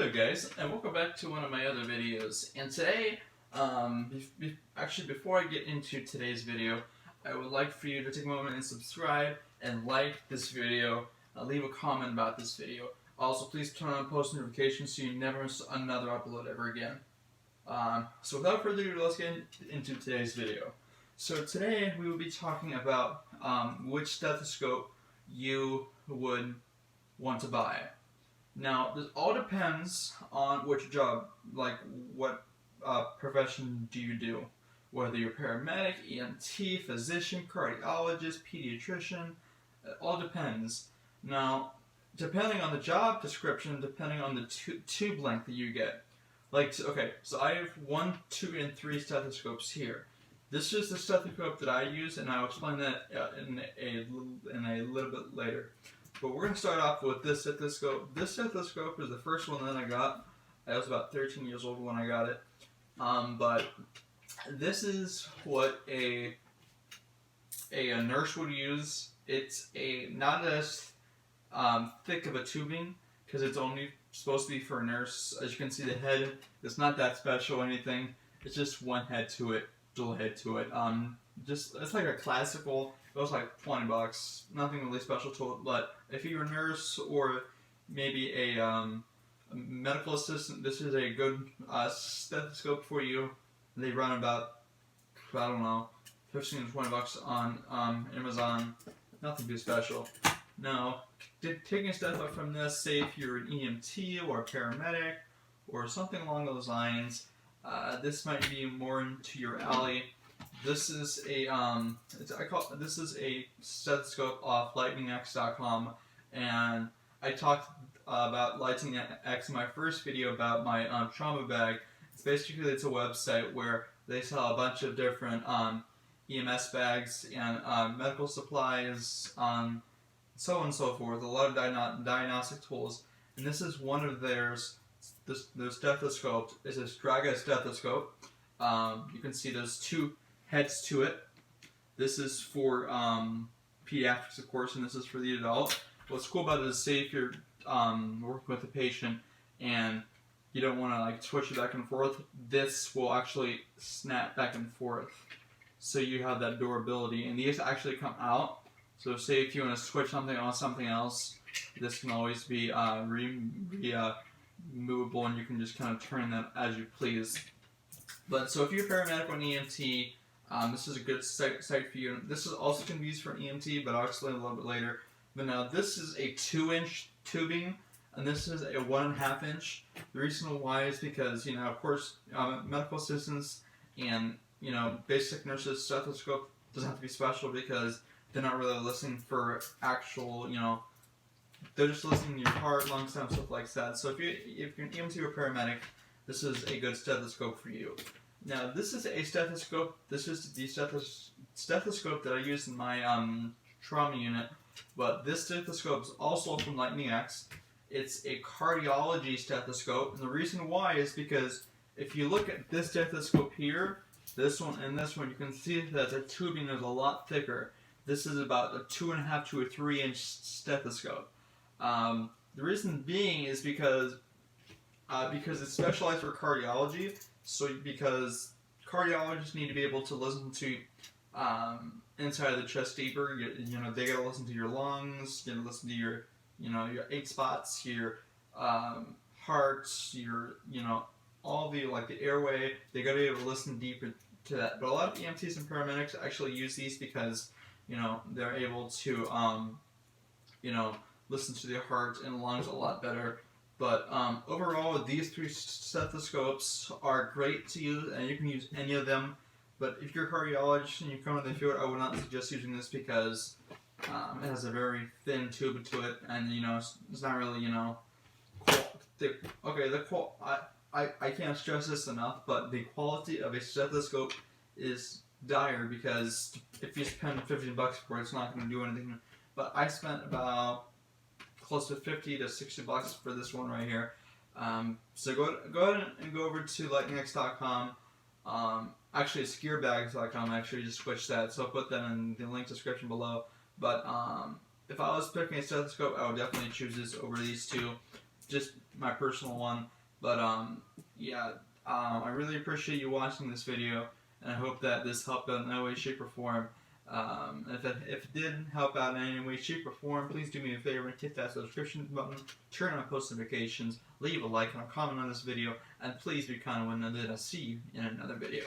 Hello guys, and welcome back to one of my other videos. And today, actually before I get into today's video, I would like for you to take a moment and subscribe and like this video, leave a comment about this video. Also, please turn on post notifications so you never miss another upload ever again. So without further ado, let's get into today's video. So today we will be talking about which stethoscope you would want to buy. Now, this all depends on which job, like what profession do you do. Whether you're paramedic, EMT, physician, cardiologist, pediatrician, it all depends. Now, depending on the job description, depending on the tube length that you get. Okay, so I have 1, 2, and 3 stethoscopes here. This is the stethoscope that I use, and I'll explain that in a little bit later. But we're going to start off with this stethoscope. This stethoscope is the first one that I got. I was about 13 years old when I got it. But this is what a nurse would use. It's not as thick of a tubing because it's only supposed to be for a nurse. As you can see, the head is not that special or anything. It's just one head to it, dual head to it. It's like a classical. It was like $20. Nothing really special to it. But if you're a nurse or maybe a medical assistant, this is a good stethoscope for you. They run about, I don't know, $15 to $20 on Amazon. Nothing too special. Now, taking a step up from this, say if you're an EMT or a paramedic or something along those lines, this might be more into your alley. This is a this is a stethoscope off lightningx.com, and I talked about Lightning X in my first video about my trauma bag. It's a website where they sell a bunch of different EMS bags and medical supplies, so on and so forth. A lot of diagnostic tools, and this is one of their stethoscopes. It's a Straga stethoscope. You can see there's 2 heads to it. This is for pediatrics, of course, and this is for the adult. What's cool about it is, say if you're working with a patient and you don't want to like switch it back and forth, this will actually snap back and forth, so you have that durability. And these actually come out. So say if you want to switch something on something else, this can always be movable, and you can just kind of turn them as you please. But so if you're a paramedic or an EMT, this is a good site for you. This is also going to be used for an EMT, but I'll explain a little bit later. But now this is a 2-inch tubing, and this is a 1.5 inch. The reason why is because, of course, medical assistants and, basic nurses' stethoscope doesn't have to be special because they're not really listening for actual, they're just listening to your heart, lungs, stuff like that. So if you're an EMT or paramedic, this is a good stethoscope for you. Now, this is a stethoscope. This is the stethoscope that I use in my trauma unit. But this stethoscope is also from Lightning X. It's a cardiology stethoscope, and the reason why is because if you look at this stethoscope here, this one and this one, you can see that the tubing is a lot thicker. This is about a 2.5 to a 3-inch stethoscope. The reason being is because it's specialized for cardiology. So because cardiologists need to be able to listen to inside of the chest deeper, they gotta listen to your lungs, listen to your your 8 spots, your heart, your all the the airway. They gotta be able to listen deeper to that. But a lot of EMTs and paramedics actually use these because they're able to listen to their heart and lungs a lot better. But overall, these 3 stethoscopes are great to use, and you can use any of them. But if you're a cardiologist and you come in the field, I would not suggest using this because it has a very thin tube to it, and it's not really thick. Okay, I can't stress this enough, but the quality of a stethoscope is dire because if you spend $15 for it, it's not going to do anything. But I spent about close to $50 to $60 for this one right here. So go ahead and go over to lightningx.com. Actually, it's gearbags.com. I actually just switched that, so I'll put that in the link description below. But if I was picking a stethoscope, I would definitely choose this over these 2. just my personal one. But yeah, I really appreciate you watching this video, and I hope that this helped out in any way, shape, or form. If it did help out in any way, shape, or form, please do me a favor and hit that subscription button, turn on post notifications, leave a like and a comment on this video, and please be kind of when I see you in another video.